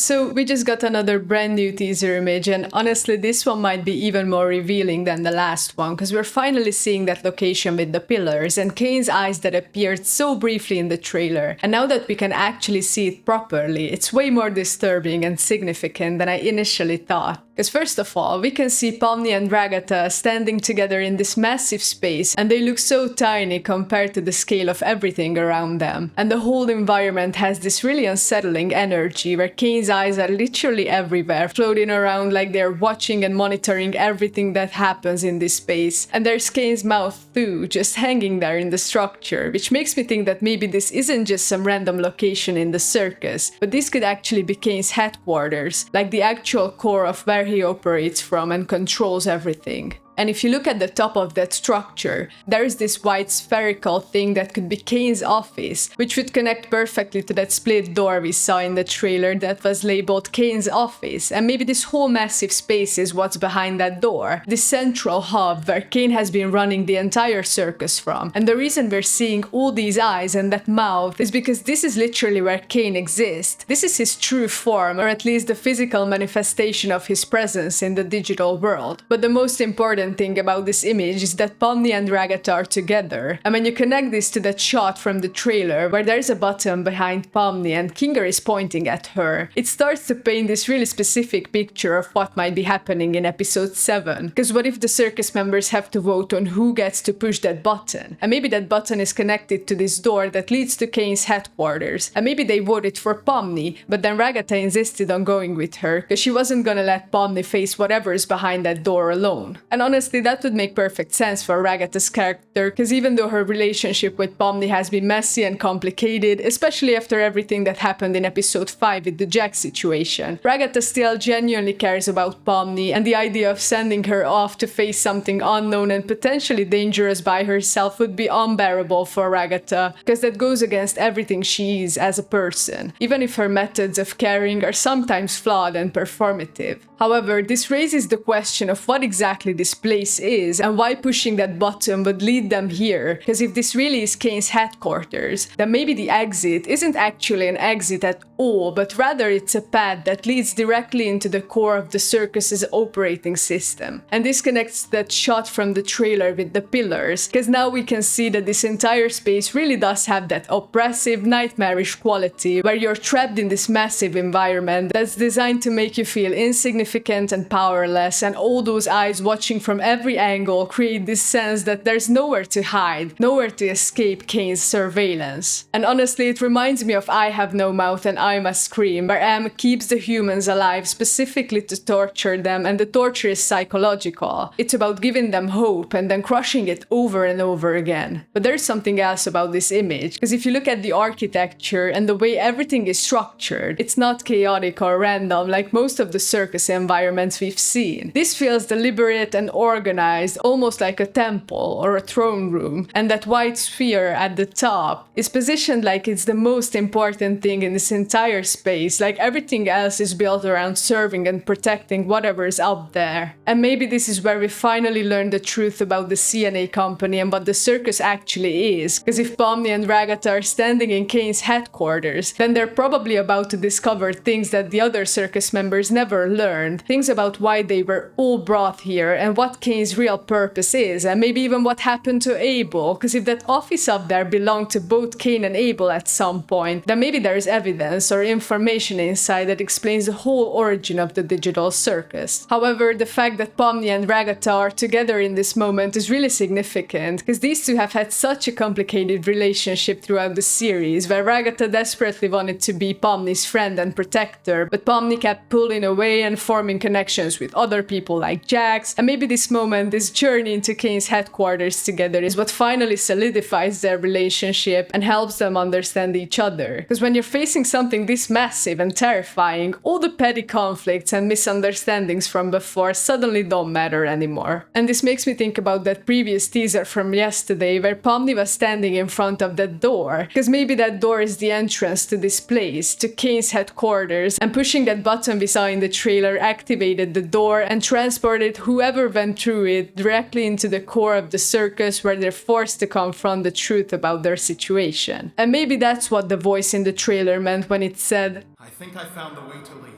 So we just got another brand new teaser image, and honestly this one might be even more revealing than the last one, because we're finally seeing that location with the pillars and Caine's eyes that appeared so briefly in the trailer. And now that we can actually see it properly, it's way more disturbing and significant than I initially thought. Because first of all, we can see Pomni and Ragatha standing together in this massive space, and they look so tiny compared to the scale of everything around them. And the whole environment has this really unsettling energy where Caine's eyes are literally everywhere, floating around like they're watching and monitoring everything that happens in this space. And there's Caine's mouth too, just hanging there in the structure, which makes me think that maybe this isn't just some random location in the circus, but this could actually be Caine's headquarters, like the actual core of where he operates from and controls everything. And if you look at the top of that structure, there is this white spherical thing that could be Caine's office, which would connect perfectly to that split door we saw in the trailer that was labeled Caine's office. And maybe this whole massive space is what's behind that door, this central hub where Caine has been running the entire circus from. And the reason we're seeing all these eyes and that mouth is because this is literally where Caine exists. This is his true form, or at least the physical manifestation of his presence in the digital world. But the most important thing about this image is that Pomni and Ragatha are together, and when you connect this to that shot from the trailer where there's a button behind Pomni and Kinger is pointing at her, it starts to paint this really specific picture of what might be happening in episode 7. Because what if the circus members have to vote on who gets to push that button? And maybe that button is connected to this door that leads to Caine's headquarters, and maybe they voted for Pomni, but then Ragatha insisted on going with her because she wasn't gonna let Pomni face whatever's behind that door alone. And honestly, that would make perfect sense for Ragatha's character, because even though her relationship with Pomni has been messy and complicated, especially after everything that happened in episode 5 with the Jack situation, Ragatha still genuinely cares about Pomni, and the idea of sending her off to face something unknown and potentially dangerous by herself would be unbearable for Ragatha, because that goes against everything she is as a person, even if her methods of caring are sometimes flawed and performative. However, this raises the question of what exactly this place is and why pushing that button would lead them here, because if this really is Caine's headquarters, then maybe the exit isn't actually an exit at all, but rather it's a path that leads directly into the core of the circus's operating system. And this connects to that shot from the trailer with the pillars, because now we can see that this entire space really does have that oppressive, nightmarish quality where you're trapped in this massive environment that's designed to make you feel insignificant and powerless, and all those eyes watching from every angle create this sense that there's nowhere to hide, nowhere to escape Caine's surveillance. And honestly, it reminds me of I Have No Mouth and I Must Scream, where M keeps the humans alive specifically to torture them, and the torture is psychological. It's about giving them hope and then crushing it over and over again. But there's something else about this image, because if you look at the architecture and the way everything is structured, it's not chaotic or random like most of the circus environments we've seen. This feels deliberate and organized, almost like a temple or a throne room, and that white sphere at the top is positioned like it's the most important thing in this entire space, like everything else is built around serving and protecting whatever's up there. And maybe this is where we finally learn the truth about the CNA company and what the circus actually is, because if Pomni and Ragatha are standing in Caine's headquarters, then they're probably about to discover things that the other circus members never learned, things about why they were all brought here and what Caine's real purpose is, and maybe even what happened to Abel, because if that office up there belonged to both Caine and Abel at some point, then maybe there's evidence or information inside that explains the whole origin of the digital circus. However, the fact that Pomni and Ragatha are together in this moment is really significant, because these two have had such a complicated relationship throughout the series, where Ragatha desperately wanted to be Pomni's friend and protector, but Pomni kept pulling away and forming connections with other people like Jax, and maybe this moment, this journey into Caine's headquarters together is what finally solidifies their relationship and helps them understand each other. Because when you're facing something this massive and terrifying, all the petty conflicts and misunderstandings from before suddenly don't matter anymore. And this makes me think about that previous teaser from yesterday where Pomni was standing in front of that door, because maybe that door is the entrance to this place, to Caine's headquarters, and pushing that button we saw in the trailer activated the door and transported whoever went went through it directly into the core of the circus, where they're forced to confront the truth about their situation. And maybe that's what the voice in the trailer meant when it said, "I think I found the way to leave."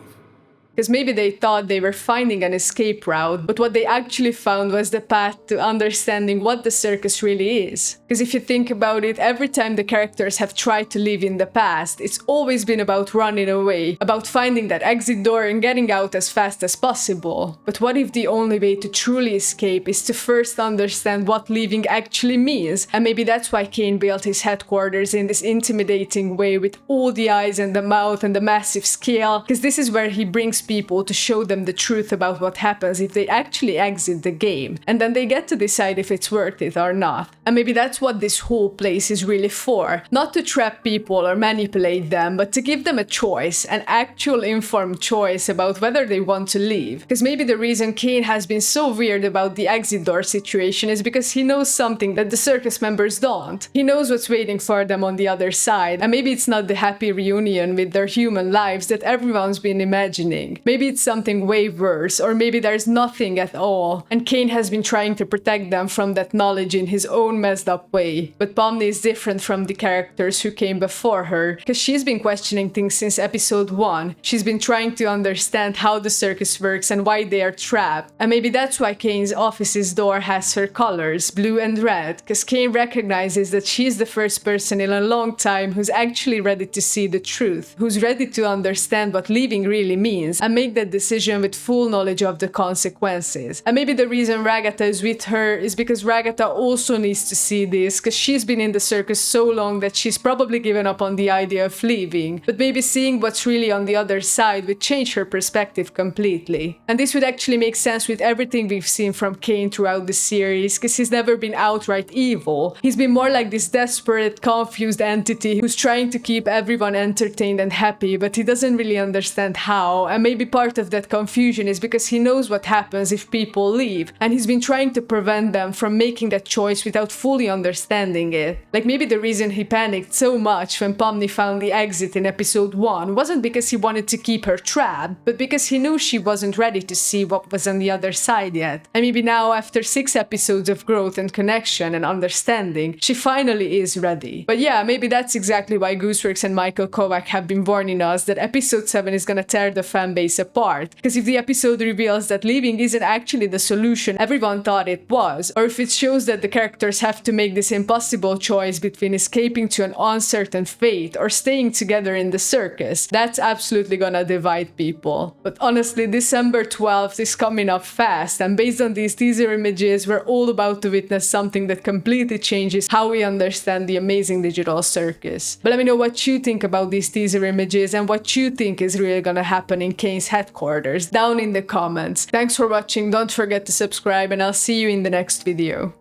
Because maybe they thought they were finding an escape route, but what they actually found was the path to understanding what the circus really is. Because if you think about it, every time the characters have tried to live in the past, it's always been about running away, about finding that exit door and getting out as fast as possible. But what if the only way to truly escape is to first understand what leaving actually means? And maybe that's why Caine built his headquarters in this intimidating way, with all the eyes and the mouth and the massive scale, because this is where he brings people to show them the truth about what happens if they actually exit the game, and then they get to decide if it's worth it or not. And maybe that's what this whole place is really for, not to trap people or manipulate them, but to give them a choice, an actual informed choice about whether they want to leave. Because maybe the reason Caine has been so weird about the exit door situation is because he knows something that the circus members don't. He knows what's waiting for them on the other side, and maybe it's not the happy reunion with their human lives that everyone's been imagining. Maybe it's something way worse, or maybe there's nothing at all, and Caine has been trying to protect them from that knowledge in his own messed up way. But Pomni is different from the characters who came before her, because she's been questioning things since episode 1. She's been trying to understand how the circus works and why they are trapped. And maybe that's why Caine's office's door has her colors, blue and red, because Caine recognizes that she's the first person in a long time who's actually ready to see the truth, who's ready to understand what leaving really means, and make that decision with full knowledge of the consequences. And maybe the reason Ragatha is with her is because Ragatha also needs to see this, because she's been in the circus so long that she's probably given up on the idea of leaving. But maybe seeing what's really on the other side would change her perspective completely. And this would actually make sense with everything we've seen from Caine throughout the series, because he's never been outright evil. He's been more like this desperate, confused entity who's trying to keep everyone entertained and happy, but he doesn't really understand how. And maybe part of that confusion is because he knows what happens if people leave, and he's been trying to prevent them from making that choice without fully understanding it. Like maybe the reason he panicked so much when Pomni found the exit in episode 1 wasn't because he wanted to keep her trapped, but because he knew she wasn't ready to see what was on the other side yet. And maybe now, after 6 episodes of growth and connection and understanding, she finally is ready. But yeah, maybe that's exactly why Gooseworks and Michael Kovac have been warning us that episode 7 is gonna tear the fanbase apart. Because if the episode reveals that leaving isn't actually the solution everyone thought it was, or if it shows that the characters have to make this impossible choice between escaping to an uncertain fate or staying together in the circus, that's absolutely gonna divide people. But honestly, December 12th is coming up fast, and based on these teaser images, we're all about to witness something that completely changes how we understand the amazing digital circus. But let me know what you think about these teaser images and what you think is really gonna happen in Caine's headquarters down in the comments. Thanks for watching, don't forget to subscribe, and I'll see you in the next video.